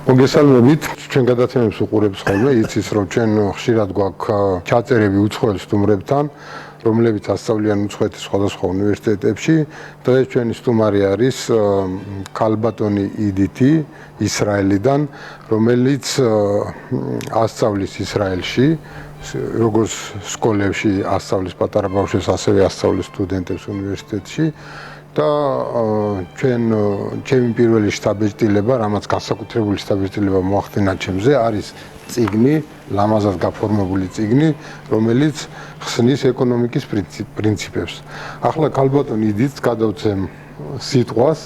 მოგესალმებით, ჩვენ გადაცემებს უყურებს ხოლმე, იცის რომ ჩვენ ხშირად გვაქვს ჩაწერები უცხოელ სტუმრებთან, რომლებიც ასწავლიან უცხოეთის სხვადასხვა უნივერსიტეტებში. დღეს ჩვენი სტუმარი არის ქალბატონი იდითი ისრაელიდან, რომელიც ასწავლის ისრაელში, როგორც სკოლებში ასწავლის პატარა ბავშვებს, ასევე ასწავლის სტუდენტებს უნივერსიტეტში. და ჩემი პირველი შთაბეჭდილება, რამაც განსაკუთრებული შთაბეჭდილება მოახდინა ჩემზე, არის წიგნი, ლამაზად გაფორმებული წიგნი, რომელიც ხსნის ეკონომიკის პრინციპებს. ახლა ქალბატონ იდიტს გადავცემ სიტყვას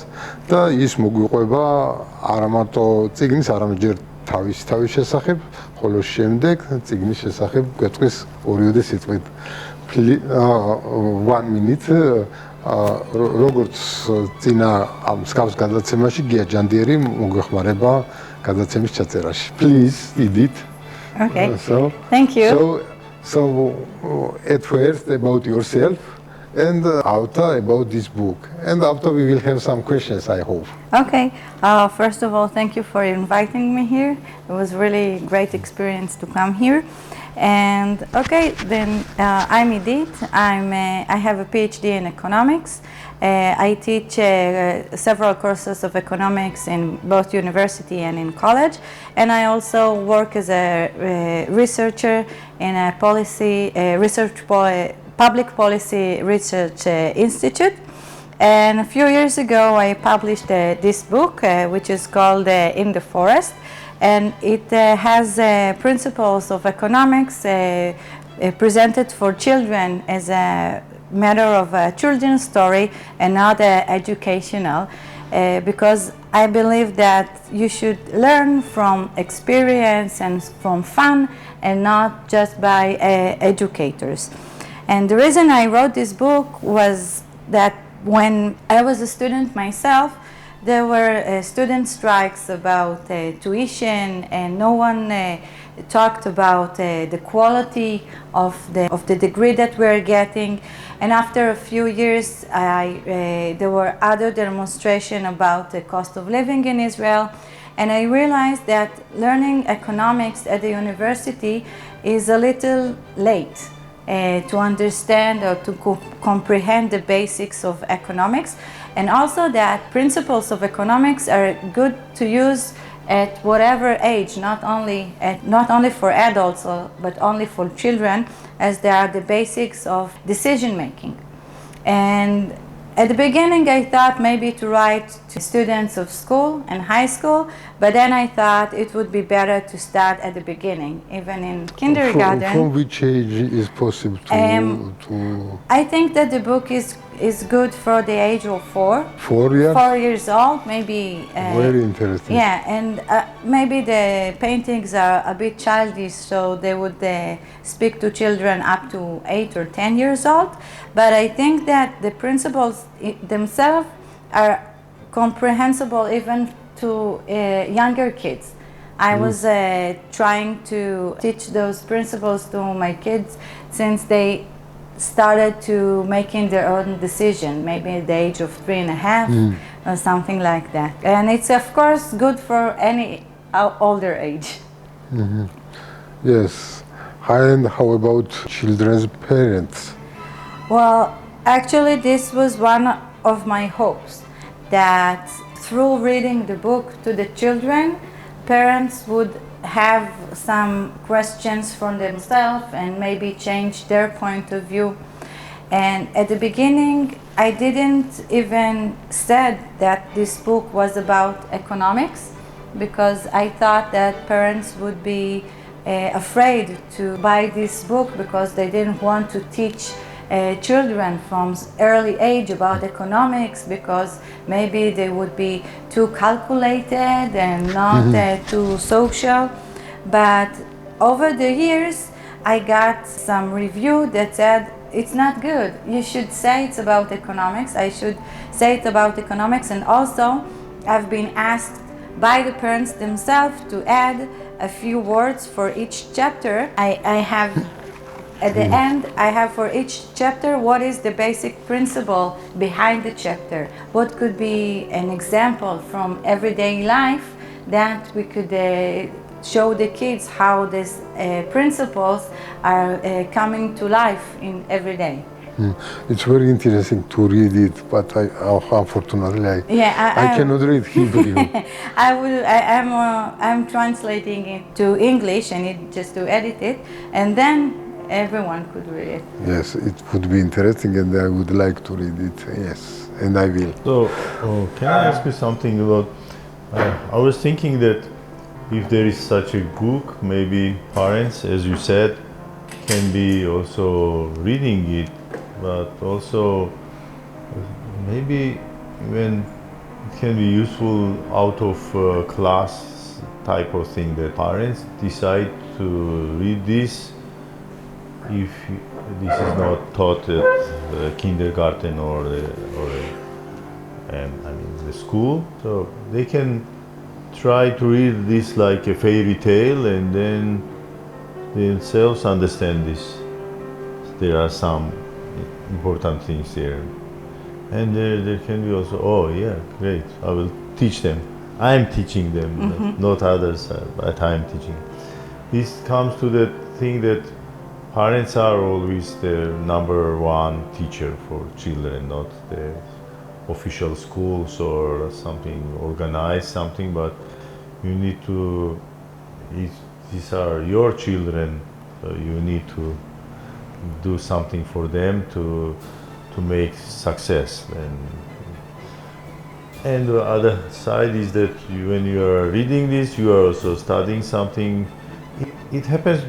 და ის მოგვიყვება არა მარტო წიგნის, არამედ ჯერ თავის შესახებ, ხოლო შემდეგ წიგნის შესახებ გვეტყვის ორიოდე სიტყვით. 1 minute როგორც წინა ამ მსგავს გადაცემაში Gia Jandieri მოგვეხმარება გადაცემის ჩაწერაში. Please, Idit. Okay. Thank you. So at first about yourself and after about this book. And after we will have some questions, I hope. Okay. First of all, thank you for inviting me here. It was really a great experience to come here. And okay, then I'm Idit. I have a PhD in economics. I teach several courses of economics in both university and in college. And I also work as a researcher in a public policy research institute. And a few years ago, I published this book, which is called In the Forest. And it has principles of economics presented for children as a matter of a children's story and not educational, because I believe that you should learn from experience and from fun and not just by educators. And the reason I wrote this book was that when I was a student myself, there were student strikes about tuition, and no one talked about the quality of the degree that we're getting. And after a few years, there were other demonstrations about the cost of living in Israel. And I realized that learning economics at the university is a little late to understand or to comprehend the basics of economics. And also that principles of economics are good to use at whatever age, not only for adults, but only for children, as they are the basics of decision making. And at the beginning, I thought maybe to write to students of school and high school, but then I thought it would be better to start at the beginning, even in kindergarten. From which age is possible to? I think that the book is good for the age of 4. 4 years? 4 years old, maybe. Very interesting. Yeah, and maybe the paintings are a bit childish, so they would speak to children up to 8 or 10 years old. But I think that the principles themselves are comprehensible even to younger kids. I was trying to teach those principles to my kids since they started to making their own decision, maybe at the age of 3.5 or something like that. And it's of course good for any older age. Mm-hmm. Yes. And how about children's parents? Well, actually this was one of my hopes, that through reading the book to the children, parents would have some questions for themselves and maybe change their point of view. And at the beginning, I didn't even said that this book was about economics, because I thought that parents would be afraid to buy this book because they didn't want to teach children from early age about economics, because maybe they would be too calculated and not too social. But over the years, I got some review that said it's not good. You should say it's about economics. I should say it about economics. And also, I've been asked by the parents themselves to add a few words for each chapter. I have at the end, I have for each chapter what is the basic principle behind the chapter. What could be an example from everyday life that we could show the kids how these principles are coming to life in every day. It's very interesting to read it, but unfortunately I cannot read Hebrew. I'm translating it to English and just to edit it, and then everyone could read it. Yes, it would be interesting, and I would like to read it. Yes, and I will. So, can I ask you something about? I was thinking that if there is such a book, maybe parents, as you said, can be also reading it, but also maybe even it can be useful out of class type of thing, that parents decide to read this if this is not taught at kindergarten or the school. So they can try to read this like a fairy tale and then themselves understand this. There are some important things there. And there can be also, oh yeah, great, I will teach them. I am teaching them, not others, but I am teaching. This comes to the thing that parents are always the number one teacher for children, not the official schools or something, organize something, but you need to, these are your children, so you need to do something for them to make success. And the other side is that when you are reading this, you are also studying something. It happens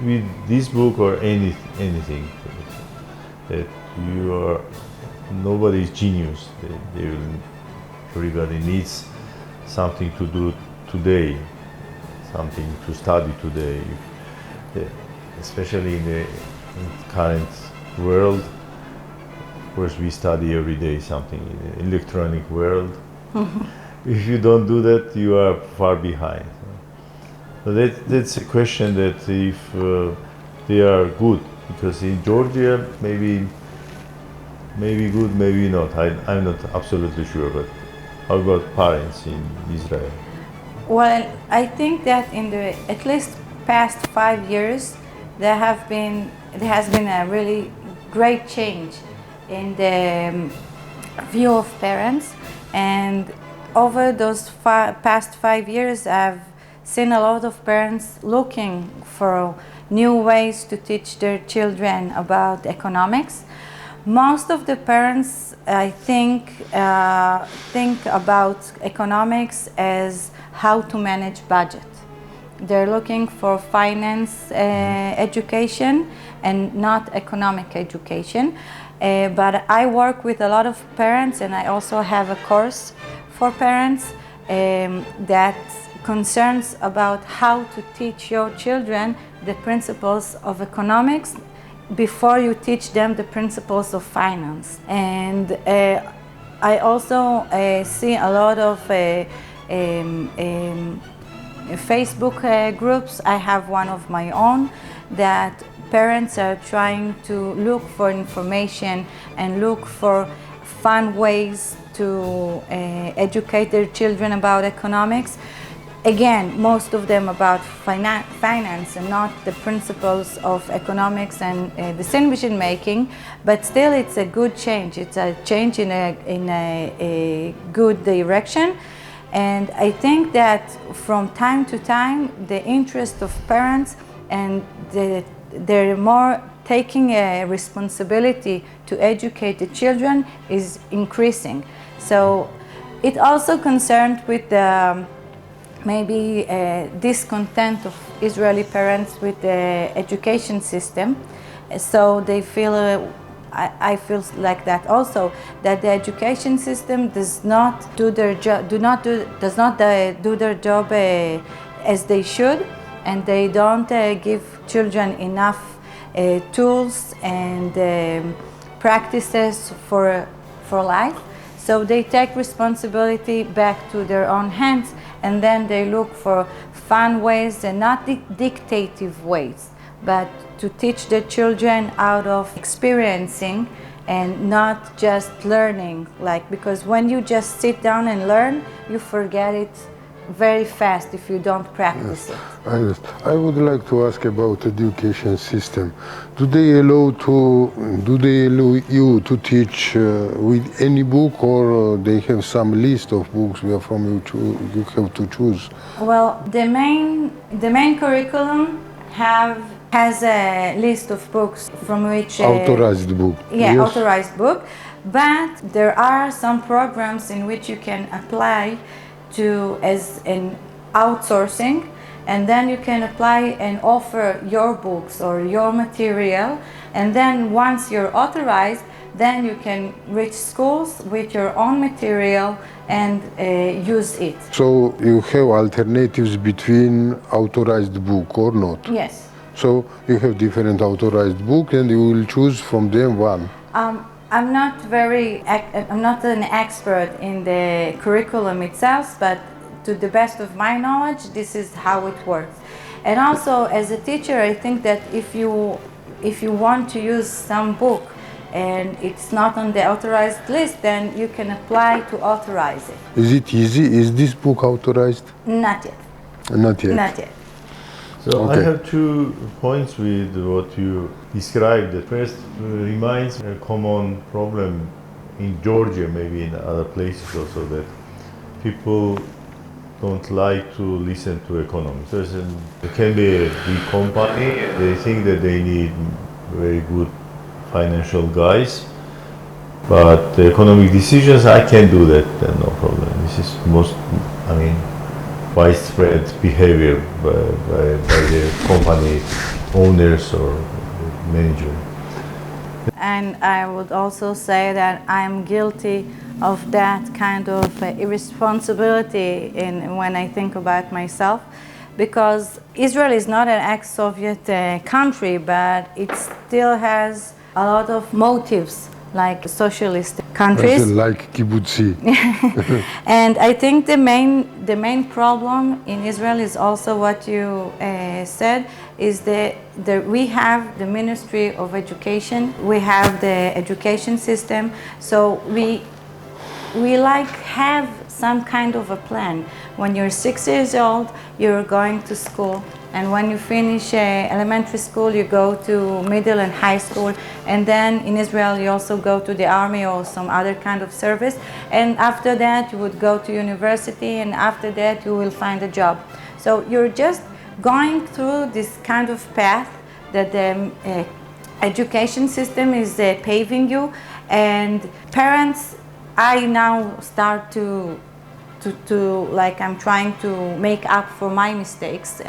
with this book or anything that you are, nobody is genius. Everybody needs something to do today, something to study today, especially in the current world. Of course, we study every day something in the electronic world. If you don't do that, you are far behind. So that's a question that if they are good, because in Georgia maybe good, maybe not. I'm not absolutely sure, but how about parents in Israel? Well, I think that in the at least past 5 years, there has been a really great change in the view of parents, and over those past 5 years, I've seen a lot of parents looking for new ways to teach their children about economics. Most of the parents, I think about economics as how to manage budget. They're looking for finance education and not economic education. But I work with a lot of parents, and I also have a course for parents that concerns about how to teach your children the principles of economics before you teach them the principles of finance. And I also see a lot of Facebook groups. I have one of my own that parents are trying to look for information and look for fun ways to educate their children about economics. Again, most of them about finance and not the principles of economics and decision making, but still it's a good change. It's a change in a good direction. And I think that from time to time, the interest of parents and they're more taking a responsibility to educate the children is increasing. So it also concerned with the maybe discontent of Israeli parents with the education system. So they feel, I feel like that also, that the education system does not do their job, does not do their job as they should, and they don't give children enough tools and practices for life. So they take responsibility back to their own hands and then they look for fun ways and not dictative ways, but to teach the children out of experiencing and not just learning, because when you just sit down and learn, you forget it very fast if you don't practice it. I would like to ask about education system. Do they allow you to teach with any book, or they have some list of books from you have to choose? Well, the main curriculum has a list of books from which authorized book. Yeah, yes. Authorized book. But there are some programs in which you can apply to as an outsourcing, and then you can apply and offer your books or your material, and then once you're authorized, then you can reach schools with your own material and use it. So you have alternatives between authorized book or not? Yes. So you have different authorized book and you will choose from them one. I'm not an expert in the curriculum itself, but to the best of my knowledge, this is how it works. And also, as a teacher, I think that if you want to use some book and it's not on the authorized list, then you can apply to authorize it. Is it easy? Is this book authorized? Not yet. Not yet. Not yet. So Okay. I have 2 points with what you described. The first reminds a common problem in Georgia, maybe in other places also, that people don't like to listen to economists. There can be a big company, they think that they need very good financial guys, but the economic decisions, I can do that, then no problem. This is widespread behavior by the company owners or manager. And I would also say that I'm guilty of that kind of irresponsibility when I think about myself, because Israel is not an ex-Soviet country, but it still has a lot of motives like socialist countries. Like kibbutzi. And I think the main problem in Israel is also what you said, is that we have the Ministry of Education, we have the education system, so we have some kind of a plan. When you're 6 years old, you're going to school, and when you finish elementary school, you go to middle and high school, and then in Israel you also go to the army or some other kind of service, and after that you would go to university, and after that you will find a job. So you're just going through this kind of path that the education system is paving you, and parents, I now start to I'm trying to make up for my mistakes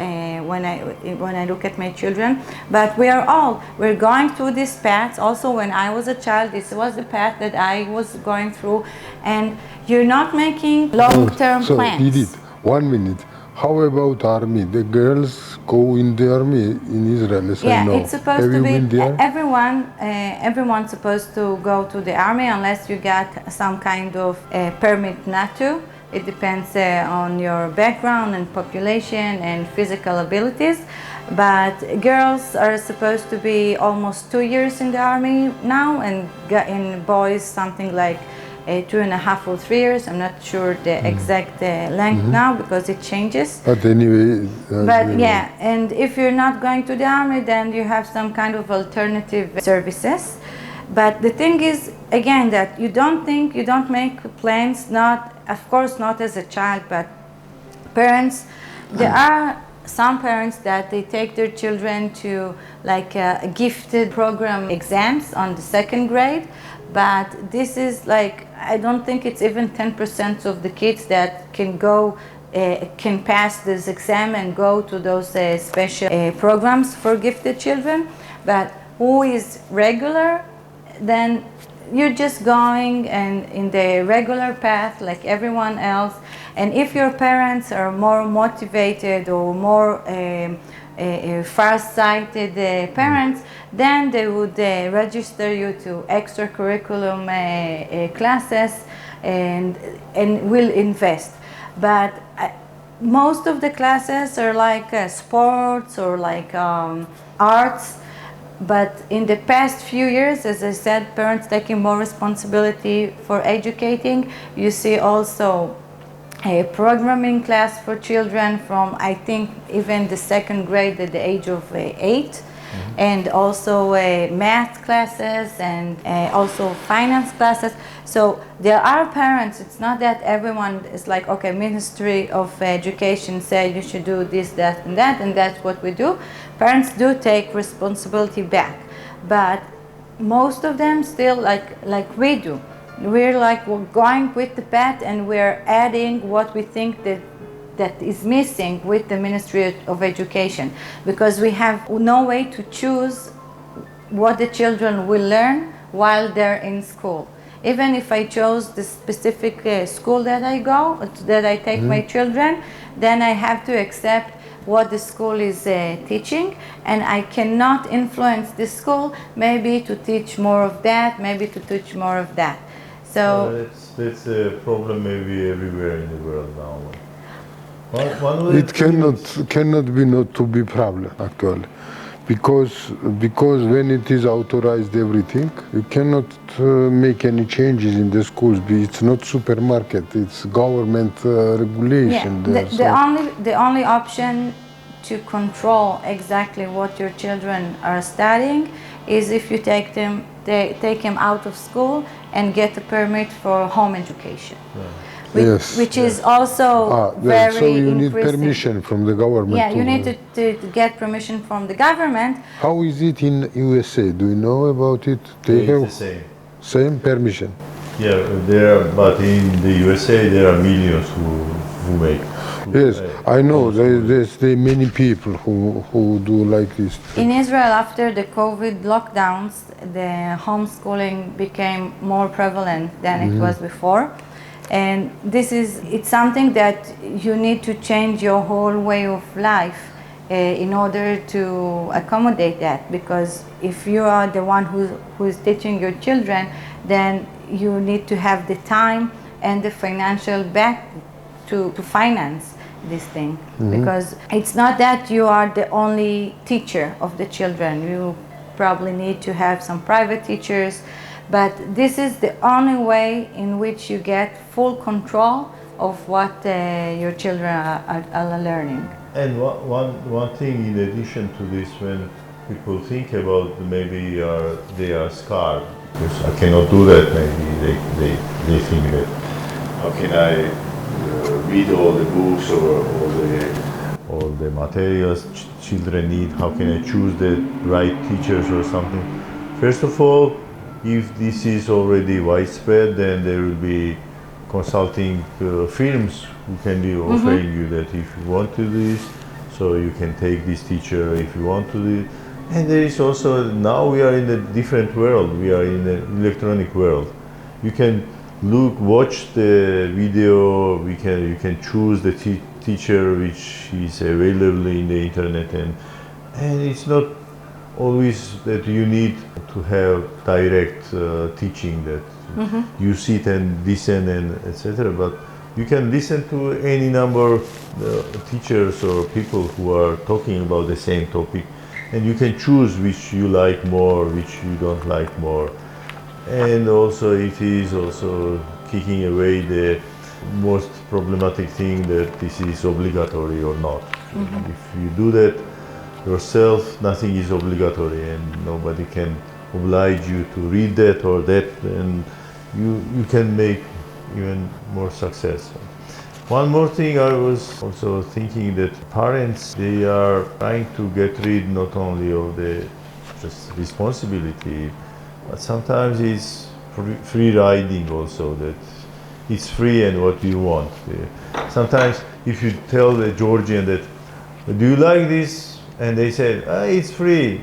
when I look at my children. But we're going through this path. Also, when I was a child, this was the path that I was going through, and you're not making long-term plans. Idit, 1 minute. How about army? The girls go in the army in Israel, as I know. It's supposed Have to you be been there? everyone's supposed to go to the army unless you get some kind of permit not to. It depends on your background and population and physical abilities. But girls are supposed to be almost 2 years in the army now, and boys something like 2.5 or 3 years. I'm not sure the exact length now because it changes. But anyway. Yeah, and if you're not going to the army, then you have some kind of alternative services. But the thing is, again, that you don't make plans, of course not as a child, but parents, there are some parents that they take their children to like a gifted program exams on the 2nd grade, but this is like, I don't think it's even 10% of the kids that can pass this exam and go to those special programs for gifted children. But who is regular, then you're just going and in the regular path like everyone else. And if your parents are more motivated or more far-sighted parents, then they would register you to extracurriculum classes and will invest. But most of the classes are like sports or like arts. But in the past few years, as I said, parents taking more responsibility for educating. You see also a programming class for children from, I think, even the second grade at the age of 8. And also math classes and also finance classes. So there are parents, it's not that everyone is like, okay, Ministry of Education say you should do this, that, and that's what we do. Parents do take responsibility back, but most of them still like we do. We're going with the path and we're adding what we think that is missing with the Ministry of Education, because we have no way to choose what the children will learn while they're in school. Even if I chose the specific school that I take my children, then I have to accept what the school is teaching, and I cannot influence the school maybe to teach more of that, maybe to teach more of that. So that's a problem maybe everywhere in the world now. It cannot be not to be problem actually, because when it is authorized everything, you cannot make any changes in the schools. It's not supermarket, it's government regulation. Yeah, the only option to control exactly what your children are studying is if you take them out of school and get a permit for home education. Yeah. Which is also very so you need increasing. permission from the government. Yeah, you need to get permission from the government. How is it in USA? Do you know about it? They It's have the same. Same permission. Yeah, but in the USA there are millions who make. Yes, I know. There's many people who do like this. In Israel, after the COVID lockdowns, the homeschooling became more prevalent than it was before. And it's something that you need to change your whole way of life in order to accommodate that. Because if you are the one who is teaching your children, then you need to have the time and the financial back to finance this thing. Because it's not that you are the only teacher of the children. You probably need to have some private teachers. But this is the only way in which you get full control of what your children are learning. And one thing in addition to this, when people think about maybe they are scarred, because I cannot do that, maybe they think that how can I read all the books or all the materials children need, how can I choose the right teachers or something. First of all, if this is already widespread, then there will be consulting firms who can be offering you that if you want to do this, so you can take this teacher if you want to do it. And there is also, now we are in a different world, we are in an electronic world. You can watch the video, you can choose the teacher which is available in the internet, and it's not always that you need to have direct teaching, that you sit and listen and etc. But you can listen to any number of teachers or people who are talking about the same topic, and you can choose which you like more, which you don't like more. And also it is also kicking away the most problematic thing, that this is obligatory or not. If you do that yourself, nothing is obligatory and nobody can oblige you to read that or that, and you can make even more success. One more thing, I was also thinking that parents, they are trying to get rid not only of the just responsibility, but sometimes it's free riding also, that it's free and what you want. Sometimes if you tell the Georgian that, do you like this? And they say, it's free.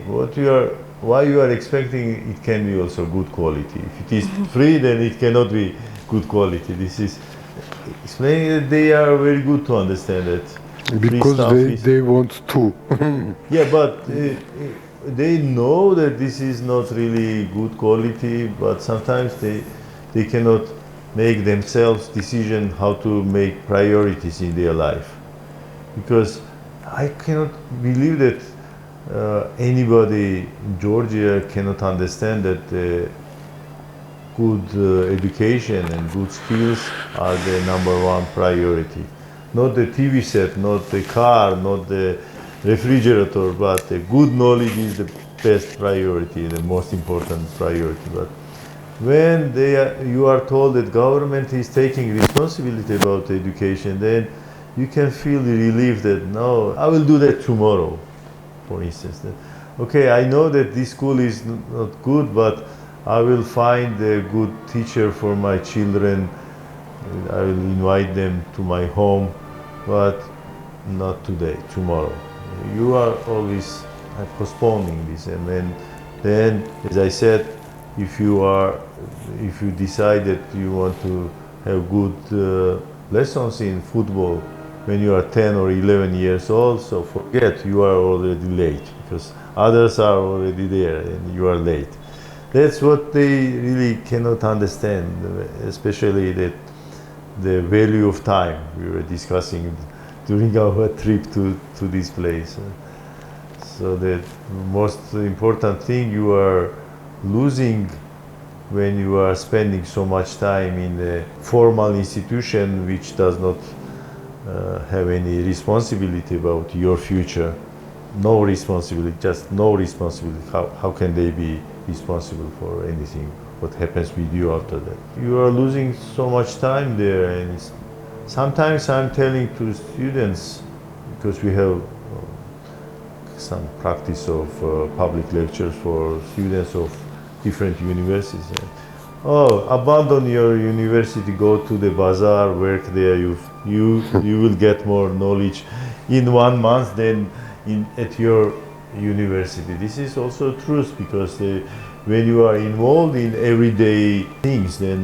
Why you are expecting it can be also good quality. If it is free, then it cannot be good quality. This is explaining that they are very good to understand that. Because they want to. Yeah, but they know that this is not really good quality, but sometimes they cannot make themselves decision how to make priorities in their life. because I cannot believe that anybody in Georgia cannot understand that good education and good skills are the #1 priority. Not the TV set, not the car, not the refrigerator, but the good knowledge is the best priority, the most important priority. But when you are told that government is taking responsibility about education, then you can feel the relief that no, I will do that tomorrow, for instance. Okay, I know that this school is not good, but I will find a good teacher for my children. I will invite them to my home, but not today, tomorrow. You are always postponing this, and then, as I said, if you decide that you want to have good lessons in football when you are 10 or 11 years old, so forget, you are already late, because others are already there and you are late. That's what they really cannot understand, especially that the value of time we were discussing during our trip to this place. So the most important thing you are losing when you are spending so much time in a formal institution which does not have any responsibility about your future. No responsibility, just no responsibility. How can they be responsible for anything, what happens with you after that? You are losing so much time there, and sometimes I'm telling to students, because we have some practice of public lectures for students of different universities. Oh, abandon your university, go to the bazaar, work there, you will get more knowledge in 1 month than at your university. This is also truth, because when you are involved in everyday things, then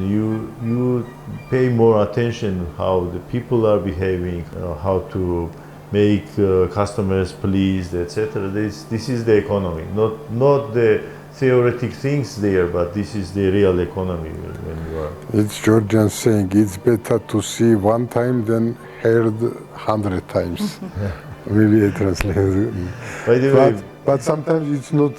you pay more attention how the people are behaving, how to make customers pleased, etc. This is the economy, not the theoretic things there, but this is the real economy when you are. It's Georgian saying, it's better to see 1 time than heard 100 times. Maybe I translate. By the way, but sometimes it's not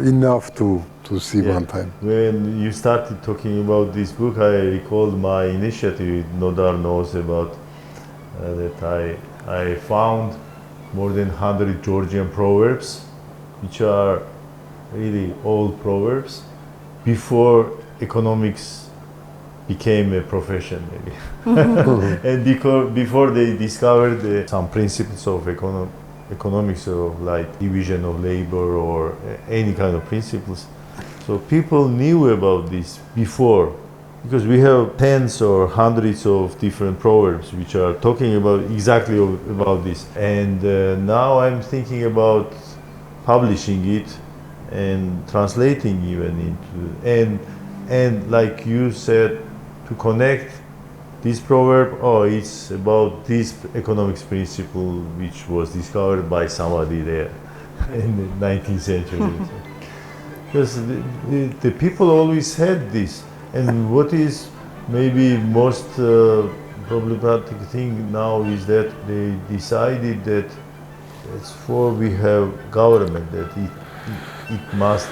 enough to see 1 time. When you started talking about this book, I recalled my initiative. Nodar knows about that I found more than 100 Georgian proverbs, which are really old proverbs, before economics became a profession, maybe. And before they discovered some principles of economics, of like division of labor or any kind of principles. So people knew about this before, because we have tens or hundreds of different proverbs which are talking about exactly about this. And now I'm thinking about publishing it and translating even into, and like you said, to connect this proverb, it's about this economics principle which was discovered by somebody there in the 19th century. Because the people always had this. And what is maybe most problematic thing now is that they decided that it's for we have government, that it must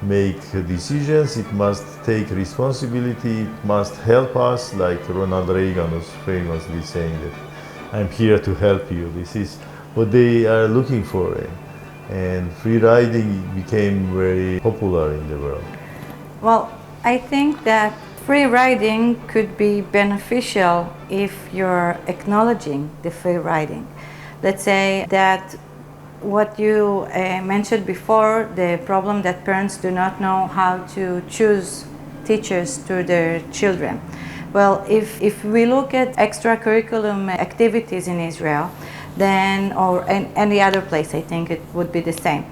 make decisions, it must take responsibility, it must help us, like Ronald Reagan was famously saying that I'm here to help you. This is what they are looking for. And free riding became very popular in the world. Well, I think that free riding could be beneficial if you're acknowledging the free riding. Let's say that what you mentioned before, the problem that parents do not know how to choose teachers to their children. Well, if we look at extracurriculum activities in Israel, then, or in any other place, I think it would be the same.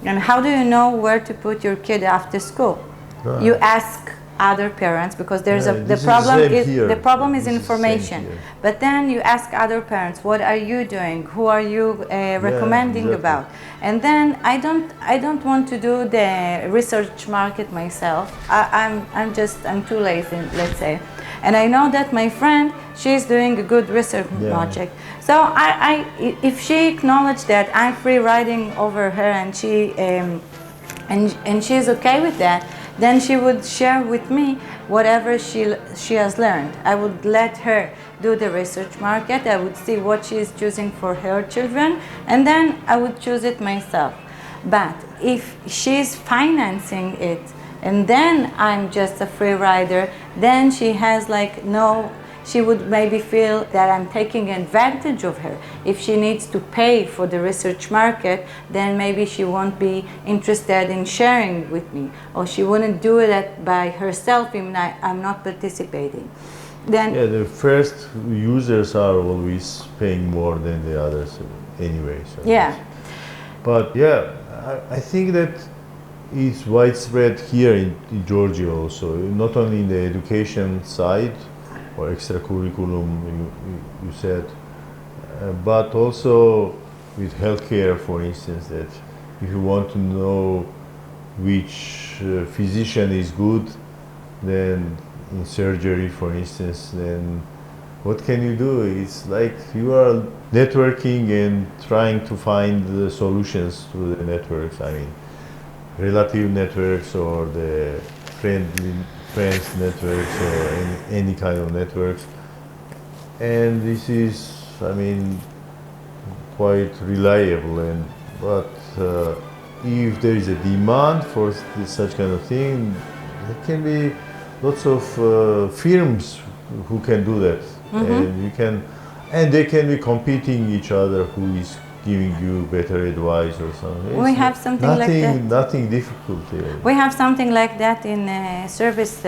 And how do you know where to put your kid after school? Right. You ask other parents, because there's the problem is information. But then you ask other parents, what are you doing? Who are you recommending about? And then I don't want to do the research market myself. I'm too lazy, let's say. and I know that my friend, she's doing a good research project. So if she acknowledged that I'm free riding over her, and she's okay with that, then she would share with me whatever she has learned. I would let her do the research market. I would see what she is choosing for her children, and then I would choose it myself. But if she's financing it, and then I'm just a free rider, then she has like she would maybe feel that I'm taking advantage of her. If she needs to pay for the research market, then maybe she won't be interested in sharing with me, or she wouldn't do it by herself if I'm not participating. Then the first users are always paying more than the others anyway. So but I think that it's widespread here in Georgia also, not only in the education side or extra curriculum you said, but also with healthcare, for instance, that if you want to know which physician is good, then in surgery, for instance, then what can you do? It's like you are networking and trying to find the solutions through the networks. I mean, relative networks or the friends networks or any kind of networks. And this is, I mean, quite reliable. But if there is a demand for such kind of thing, there can be lots of firms who can do that, and they can be competing each other who is giving you better advice or something. We have something like that. Nothing difficult here. We have something like that in service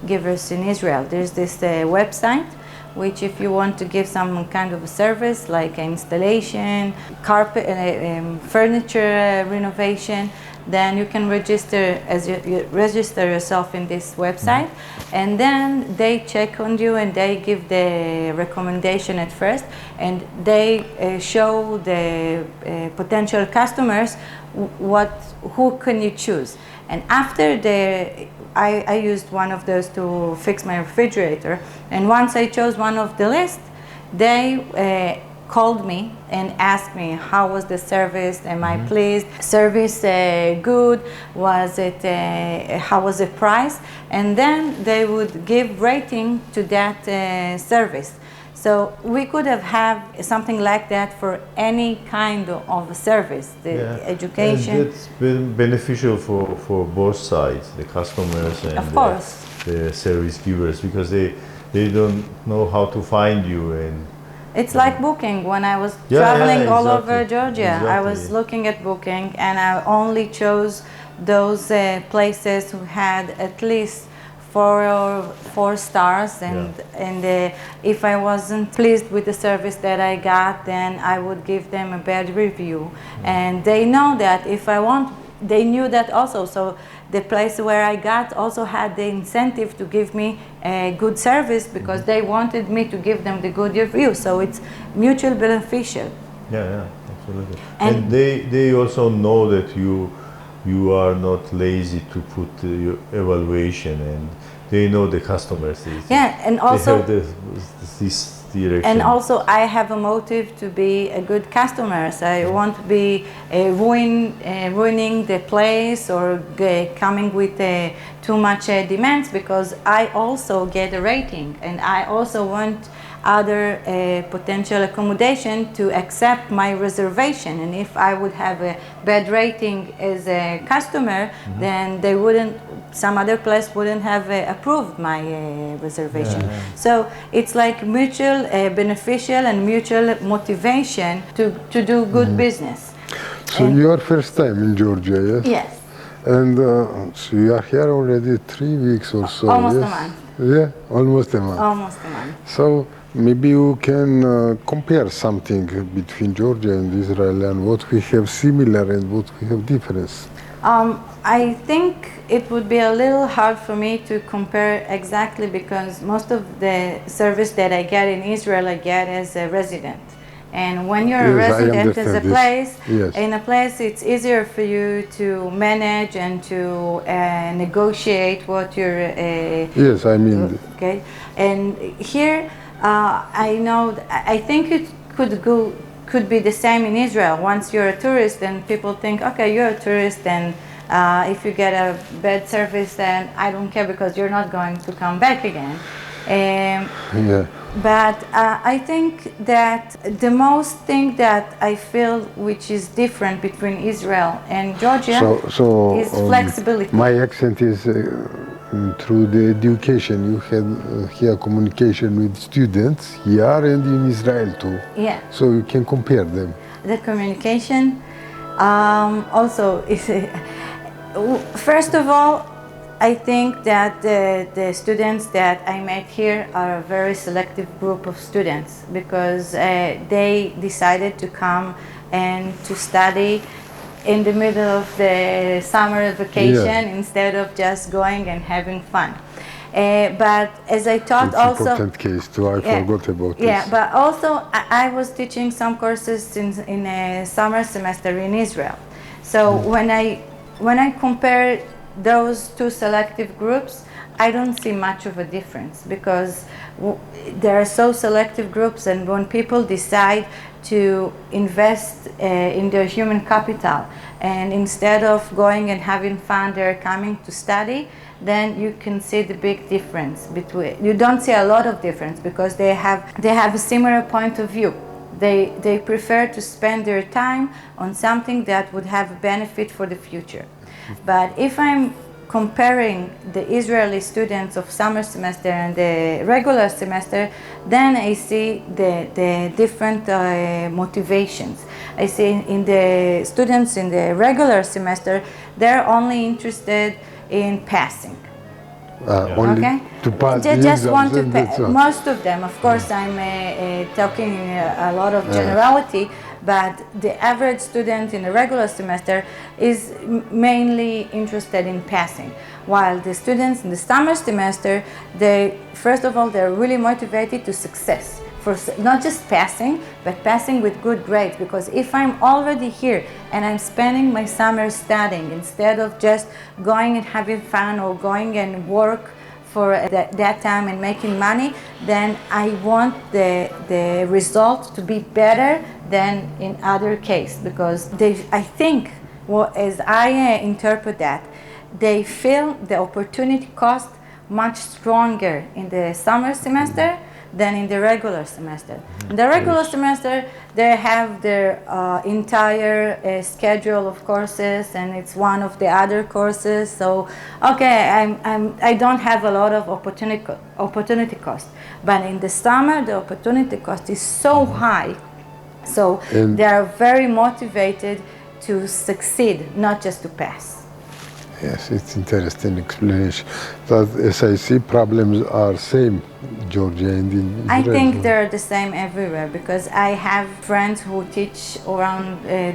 givers in Israel. There's this website, which if you want to give some kind of a service like installation, carpet, furniture renovation, then you can register register yourself in this website, and then they check on you and they give the recommendation at first, and they show the potential customers who can you choose. And after I used one of those to fix my refrigerator, and once I chose one of the list, they called me and asked me how was the service, am I pleased, service good, was it, how was the price, and then they would give rating to that service. So we could have something like that for any kind of service, the education. And it's been beneficial for both sides, the customers and the service givers, because they don't know how to find you. And it's like Booking. When I was traveling all over Georgia, I was looking at Booking, and I only chose those places who had at least 4 stars, and if I wasn't pleased with the service that I got, then I would give them a bad review. And they know that if I want, they knew that also. So the place where I got also had the incentive to give me a good service, because they wanted me to give them the good review. So it's mutually beneficial. Yeah, absolutely. And they also know that you are not lazy to put your evaluation, and they know the customers. And also they have this direction. And also I have a motive to be a good customer. So I want to be ruining the place or coming with too much demands, because I also get a rating, and I also want other potential accommodation to accept my reservation. And if I would have a bad rating as a customer, then they wouldn't, some other place wouldn't have approved my reservation. So it's like mutual beneficial and mutual motivation to do good business. So your first time in Georgia, yes? Yes. And so you are here already 3 weeks or so. Almost yes? a month. Yeah, almost a month. Almost a month. So maybe you can compare something between Georgia and Israel, and what we have similar and what we have difference. I think it would be a little hard for me to compare exactly, because most of the service that I get in Israel I get as a resident. And when you're a Yes, I resident as a understand this. place, Yes. in a place, it's easier for you to manage and to negotiate what you're. Yes, I mean, Okay, and here I know. I think it could be the same in Israel. Once you're a tourist, then people think, okay, you're a tourist, and if you get a bad service, then I don't care because you're not going to come back again. yeah. But I think that the most thing that I feel which is different between Israel and Georgia is flexibility. My accent is through the education. You had here communication with students here and in Israel too. Yeah. So you can compare them. The communication also is, first of all, I think that the students that I met here are a very selective group of students because they decided to come and to study in the middle of the summer vacation instead of just going and having fun. But as I taught It's also... important case too, I forgot about this. Yeah, but also I was teaching some courses in a summer semester in Israel. So when I compare those two selective groups, I don't see much of a difference because there are so selective groups, and when people decide to invest in their human capital and instead of going and having fun, they're coming to study, then you can see the big difference between. You don't see a lot of difference because they have a similar point of view. They prefer to spend their time on something that would have a benefit for the future. But if I'm comparing the Israeli students of summer semester and the regular semester, then I see the different motivations. I see in the students in the regular semester, they're only interested in passing. Only Okay? to pass They the just want to exams and pass. that's all. Most of them, of course, I'm talking a lot of generality, but the average student in the regular semester is mainly interested in passing, while the students in the summer semester, first of all, they're really motivated to success. For not just passing, but passing with good grades. Because if I'm already here and I'm spending my summer studying instead of just going and having fun or going and work for that time and making money, then I want the result to be better than in other case. Because I think, as I interpret that, they feel the opportunity cost much stronger in the summer semester than in the regular semester. In the regular semester, they have their entire schedule of courses, and it's one of the other courses. So, okay, I don't have a lot of opportunity cost. But in the summer, the opportunity cost is so high. So they are very motivated to succeed, not just to pass. Yes, it's interesting explanation. But as I see, problems are same, Georgia and in Israel. I think they're the same everywhere because I have friends who teach around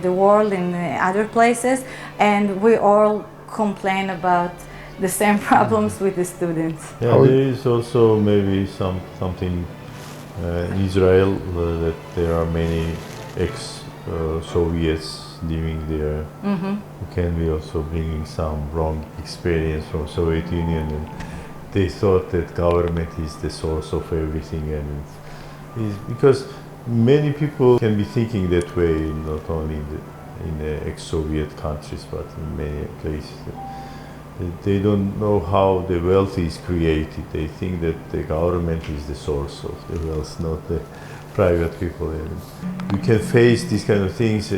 the world in other places, and we all complain about the same problems with the students. Yeah, there is also maybe something in Israel that there are many ex-Soviets living there, who can be also bringing some wrong experience from Soviet Union, and they thought that government is the source of everything, and it's because many people can be thinking that way, not only in the ex-Soviet countries, but in many places. They don't know how the wealth is created. They think that the government is the source of the wealth, not the private people. And you can face these kind of things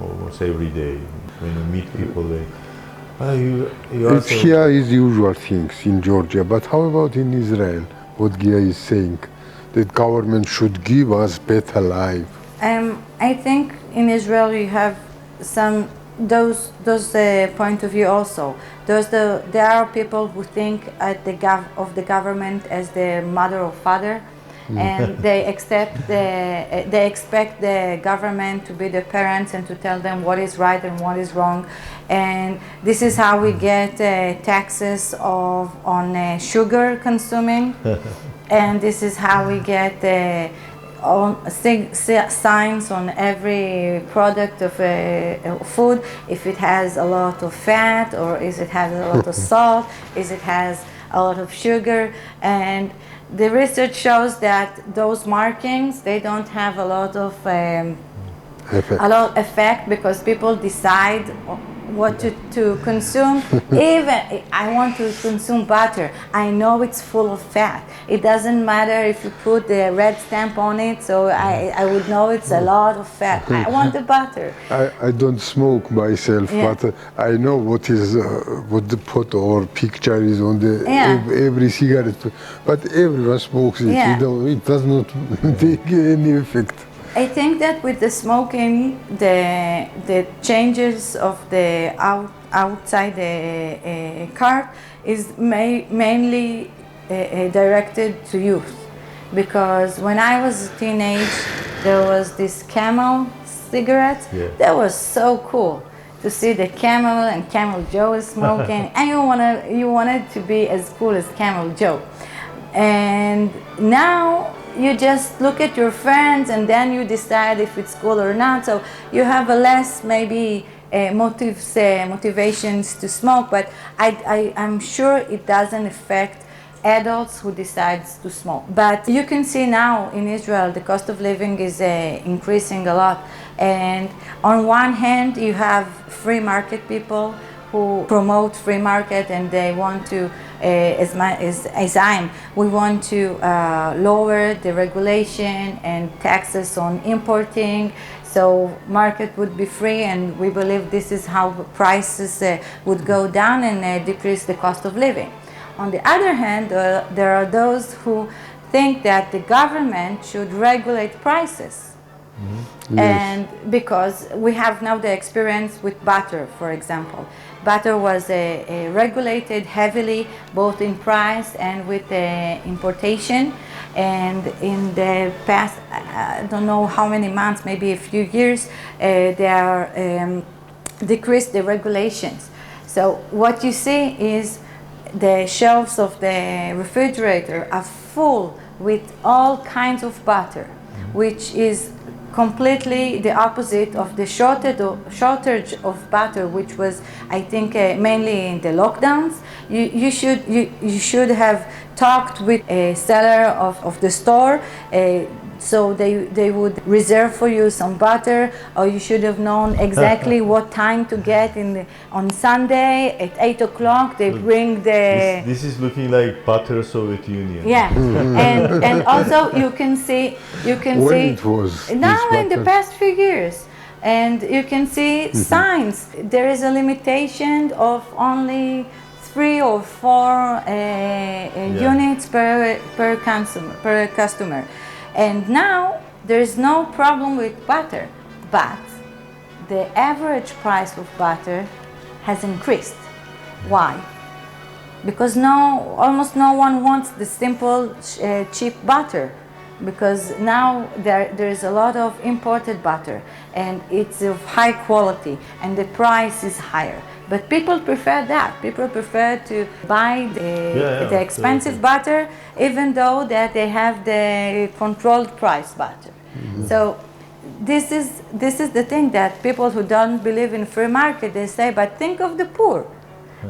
almost every day when you meet people. It's here is usual things in Georgia, but how about in Israel? What Gia is saying, that government should give us better life. I think in Israel you have some those point of view also. There are people who think of the government as the mother or father, and they expect the government to be the parents and to tell them what is right and what is wrong, and this is how we get taxes on sugar consuming, and this is how we get signs on every product of food, if it has a lot of fat, or if it has a lot of salt, if it has a lot of sugar. And the research shows that those markings, they don't have a lot of effect, because people decide what to consume. Even I want to consume butter, I know it's full of fat. It doesn't matter if you put the red stamp on it, so I would know it's a lot of fat. I want the butter. I don't smoke myself, but I know what the pot or picture is on the every cigarette. But everyone smokes it. It does not take any effect. I think that with the smoking, the changes of the outside the cart is mainly directed to youth, because when I was a teenage, there was this Camel cigarette that was so cool to see the Camel and Camel Joe is smoking, and you wanted to be as cool as Camel Joe. And now you just look at your friends and then you decide if it's cool or not. So you have a less maybe motivations to smoke, but I'm sure it doesn't affect adults who decides to smoke. But you can see now in Israel the cost of living is increasing a lot, and on one hand you have free market people who promote free market, and they want to we want to lower the regulation and taxes on importing, so market would be free, and we believe this is how prices would go down and decrease the cost of living. On the other hand, there are those who think that the government should regulate prices. And because we have now the experience with butter, for example. Butter was regulated heavily, both in price and with importation. And in the past, I don't know how many months, maybe a few years, they are decreased the regulations. So what you see is the shelves of the refrigerator are full with all kinds of butter, which is completely the opposite of the shortage of butter, which was, I think, mainly in the lockdowns. You should have talked with a seller of the store, so they would reserve for you some butter, or you should have known exactly what time to get on Sunday at 8 o'clock. They bring the. This is looking like butter Soviet Union. Yeah, and also you can see when it was now in the past few years, and you can see signs. There is a limitation of only 3 or 4 units per customer. And now there is no problem with butter, but the average price of butter has increased. Why? Because almost no one wants the simple cheap butter, because now there is a lot of imported butter, and it's of high quality, and the price is higher. But people prefer that. People prefer to buy the expensive butter, even though that they have the controlled price butter. So this is the thing that people who don't believe in free market, they say, but think of the poor.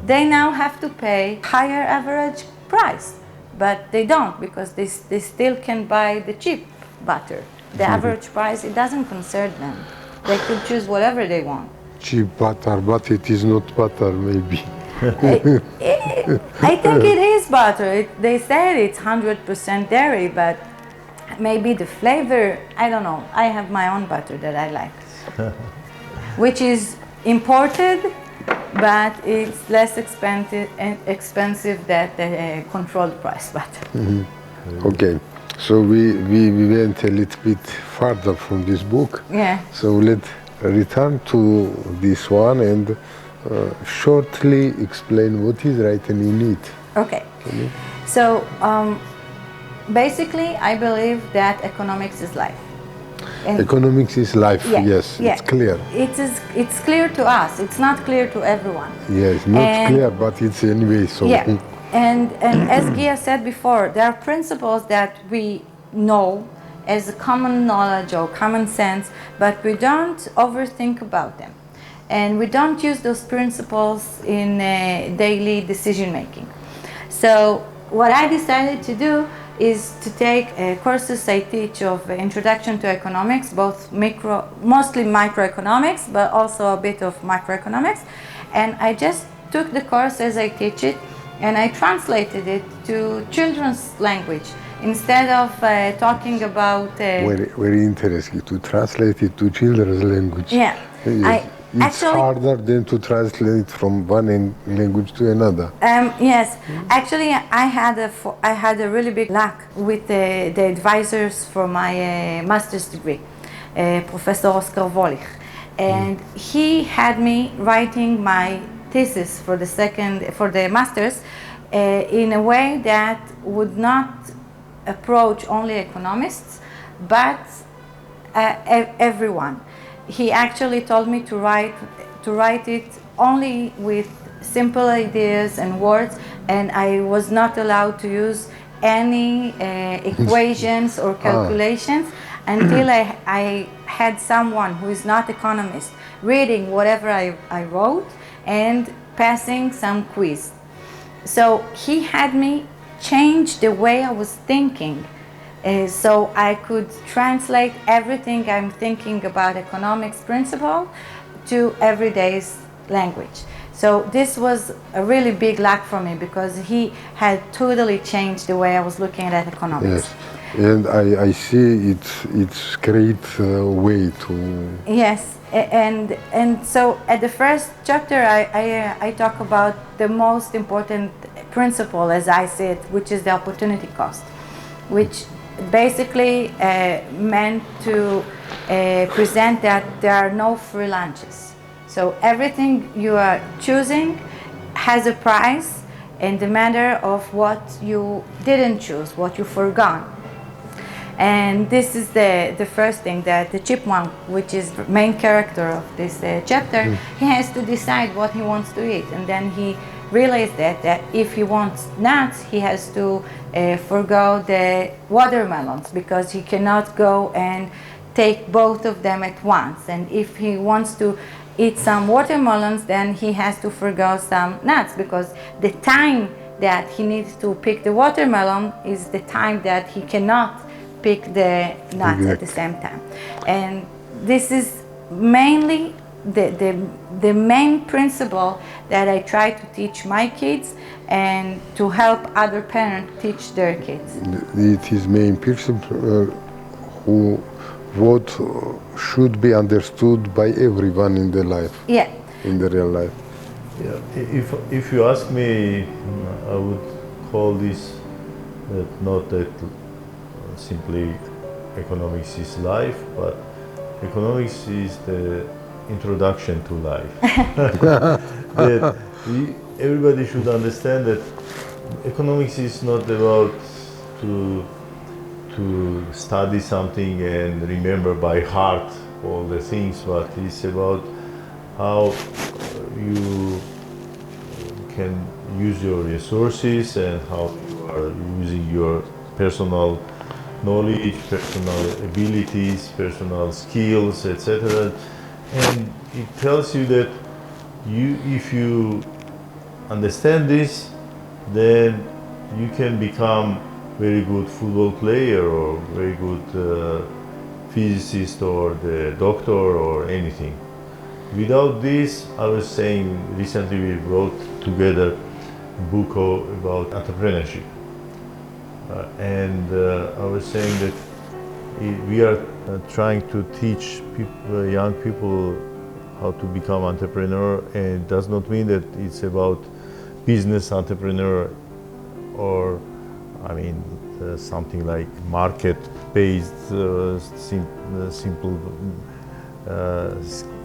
They now have to pay higher average price, but they don't, because they still can buy the cheap butter. The average price, it doesn't concern them. They could choose whatever they want. Cheap butter, but it is not butter, maybe. I think it is butter. They say it's 100% dairy, but maybe the flavor, I don't know. I have my own butter that I like, which is imported, but it's less expensive than the controlled price butter. Okay, so we went a little bit farther from this book. Yeah. So let's return to this one and shortly explain what is written in it. Okay. So basically, I believe that economics is life. And economics is life. Yes, it's clear. It's clear to us. It's not clear to everyone. Yes, not clear, but it's anyway so. Yeah. And as Gia said before, there are principles that we know as a common knowledge or common sense, but we don't overthink about them. And we don't use those principles in daily decision making. So what I decided to do is to take courses I teach of introduction to economics, mostly microeconomics, but also a bit of macroeconomics. And I just took the course as I teach it, and I translated it to children's language. Instead of talking about... Very interesting to translate it to children's language. Yeah. Yes. It's harder than to translate from one language to another. Yes, actually I had a really big luck with the advisors for my master's degree, Professor Oscar Volich. And he had me writing my thesis for the master's in a way that would not approach only economists, but everyone. He actually told me to write it only with simple ideas and words, and I was not allowed to use any equations or calculations until I had someone who is not economist reading whatever I wrote and passing some quiz. So he had me change the way I was thinking. So I could translate everything I'm thinking about economics principle to everyday's language. So this was a really big luck for me because he had totally changed the way I was looking at economics. Yes, and I see it's great way to... Yes, and so at the first chapter I talk about the most important principle as I see it, which is the opportunity cost, which basically meant to present that there are no free lunches. So everything you are choosing has a price in the matter of what you didn't choose, what you forgot. And this is the first thing, that the chipmunk, which is the main character of this chapter, he has to decide what he wants to eat, and then he realized that if he wants nuts, he has to forgo the watermelons because he cannot go and take both of them at once. And if he wants to eat some watermelons, then he has to forgo some nuts because the time that he needs to pick the watermelon is the time that he cannot pick the nuts at the same time. And this is mainly the main principle that I try to teach my kids and to help other parents teach their kids. It is main principle what should be understood by everyone in the life. Yeah. In the real life. Yeah. If you ask me, I would call this not that simply economics is life, but economics is the introduction to life. That everybody should understand that economics is not about to study something and remember by heart all the things, but it's about how you can use your resources and how you are using your personal knowledge, personal abilities, personal skills, etc. And it tells you that if you understand this, then you can become very good football player or very good physicist or the doctor or anything. Without this, I was saying recently we wrote together a book about entrepreneurship. And I was saying that we are trying to teach young people how to become entrepreneur, and it does not mean that it's about business entrepreneur or something like market-based simple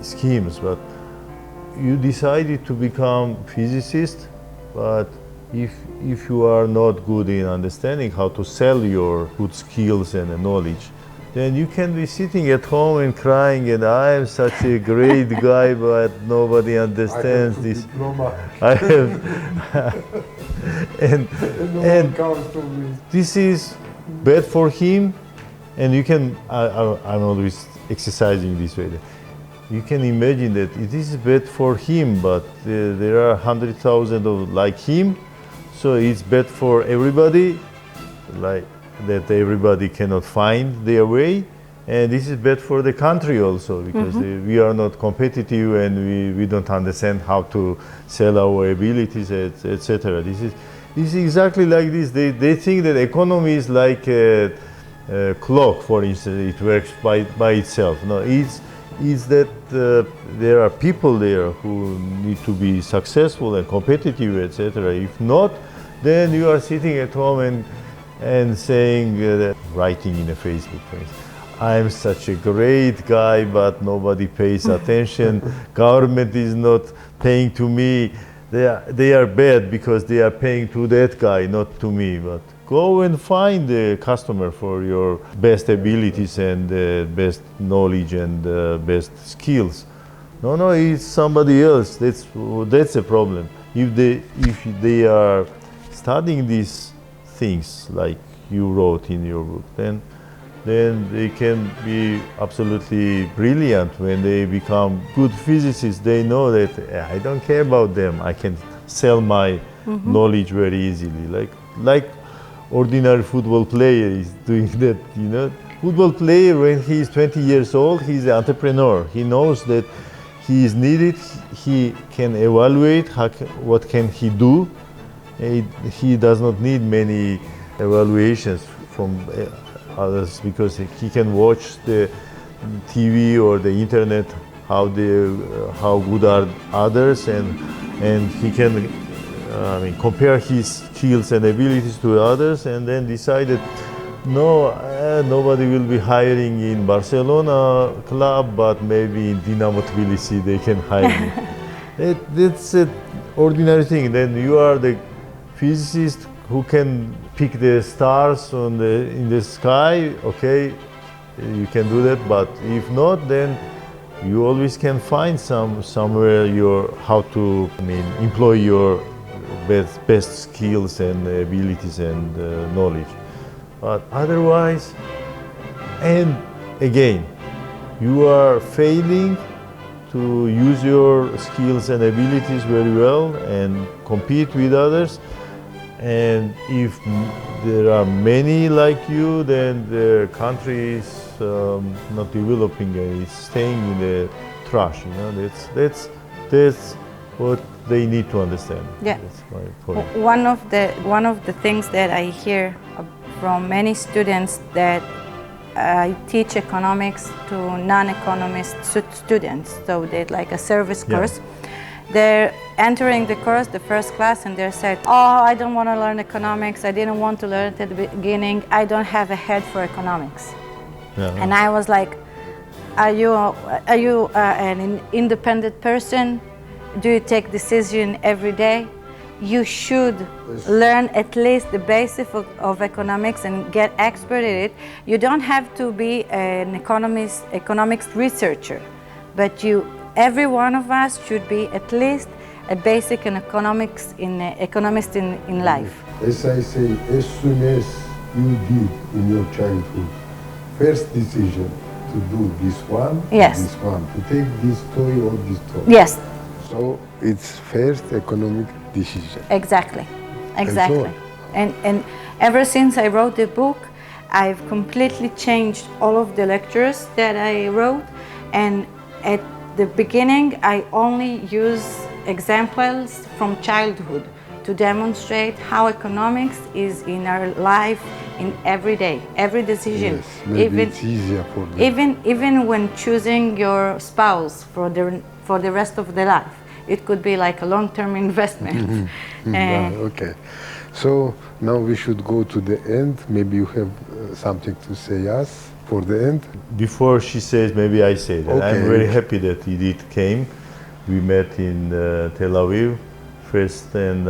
schemes, but you decided to become physicist, but if you are not good in understanding how to sell your good skills and knowledge, then you can be sitting at home and crying, and I am such a great guy, but nobody understands this. I have and this is bad for him, And you can, I'm always exercising this way. You can imagine that it is bad for him, but there are 100,000 of like him, so it's bad for everybody, like that everybody cannot find their way. And this is bad for the country also, because we are not competitive and we don't understand how to sell our abilities, etc. This is exactly like this. They think that economy is like a clock, for instance. It works by itself. No, it's that there are people there who need to be successful and competitive, etc. If not, then you are sitting at home and saying that, writing in a Facebook, for instance, I'm such a great guy, but nobody pays attention. Government is not paying to me. They are bad because they are paying to that guy, not to me. But go and find a customer for your best abilities and best knowledge and best skills. No, it's somebody else. That's a problem. If they are studying these things like you wrote in your book, then they can be absolutely brilliant. When they become good physicists, they know that I don't care about them. I can sell my knowledge very easily. Like ordinary football player is doing that, you know. Football player, when he is 20 years old, he's an entrepreneur. He knows that he is needed. He can evaluate what can he do. He does not need many evaluations from others, because he can watch the TV or the internet how good are others, and he can compare his skills and abilities to others, and then decide that nobody will be hiring in Barcelona club, but maybe in Dinamo Tbilisi they can hire me. That's an ordinary thing. Then you are the physicist who can pick the stars in the sky. Okay, you can do that, but if not, then you always can find somewhere how to employ your best skills and abilities and knowledge. But otherwise, and again, you are failing to use your skills and abilities very well and compete with others. And if there are many like you, then the country is not developing and it's staying in the trash. You know, that's what they need to understand. Yeah. That's my point. One of the things that I hear from many students that I teach economics to non-economist students, so they like a service course. They're entering the course, the first class, and they said, "Oh, I don't want to learn economics. I didn't want to learn it at the beginning. I don't have a head for economics." And I was like, "Are you an independent person? Do you take decision every day? You should learn at least the basics of economics and get expert at it. You don't have to be an economics researcher, but every one of us should be at least a basic in economics economist in life." As I say, as soon as you did in your childhood, first decision to do this one, this one, to take this toy or this toy. Yes. So it's first economic decision. Exactly. And ever since I wrote the book, I've completely changed all of the lectures that I wrote, and at the beginning I only use examples from childhood to demonstrate how economics is in our life in every day, every decision. Yes, maybe it's easier for them. Even when choosing your spouse for the rest of the life. It could be like a long-term investment. Okay. So now we should go to the end. Maybe you have something to say us for the end. Before she says, maybe I say that. Okay. I'm very happy that Idit came. We met in Tel Aviv first, and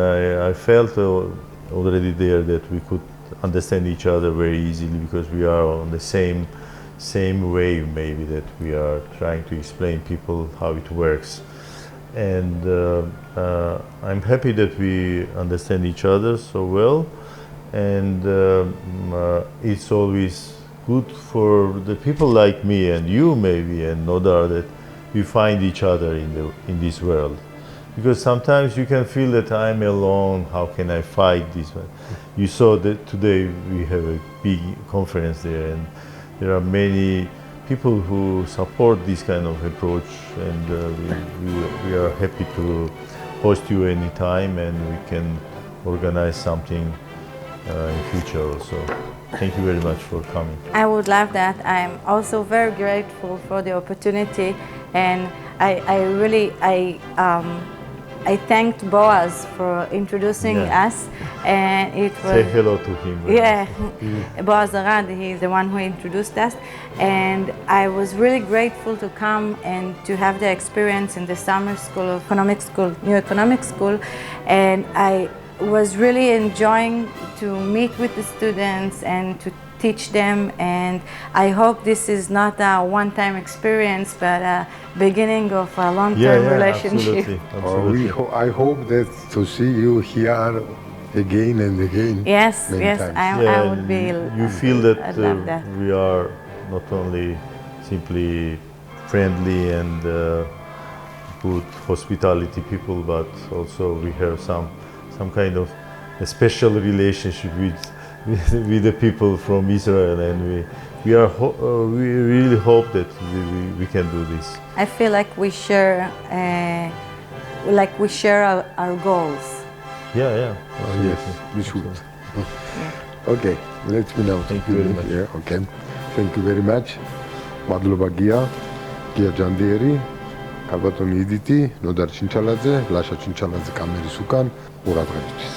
I felt already there that we could understand each other very easily, because we are on the same wave, maybe, that we are trying to explain people how it works. And I'm happy that we understand each other so well, and it's always good for the people like me and you maybe and Nodar that we find each other in this world. Because sometimes you can feel that I'm alone, how can I fight this one? You saw that today we have a big conference there and there are many people who support this kind of approach, and we are happy to host you anytime, and we can organize something in future also. Thank you very much for coming. I would love that. I'm also very grateful for the opportunity, and I thanked Boaz for introducing us, and it was... Say hello to him. Yeah, Boaz Arad, he's the one who introduced us, and I was really grateful to come and to have the experience in the summer school of New Economic School, and I was really enjoying to meet with the students and to teach them, and I hope this is not a one-time experience but a beginning of a long-term relationship. Absolutely. I hope that to see you here again and again. Yes, yes, I would be. You feel that, I'd love that we are not only simply friendly and good hospitality people, but also we have some kind of a special relationship with the people from Israel, and we really hope that we can do this. I feel like we share our goals. Yeah. Yes, we should. Okay, let me know. Thank you very much. Yeah, okay. Thank you very much. Madloba Gia Jandieri, ალბათონი იდიტი, ნოდარ ჩინჩალაძე, ლაშა ჩინჩალაძე კამერის უკან, ყურადღებისთვის.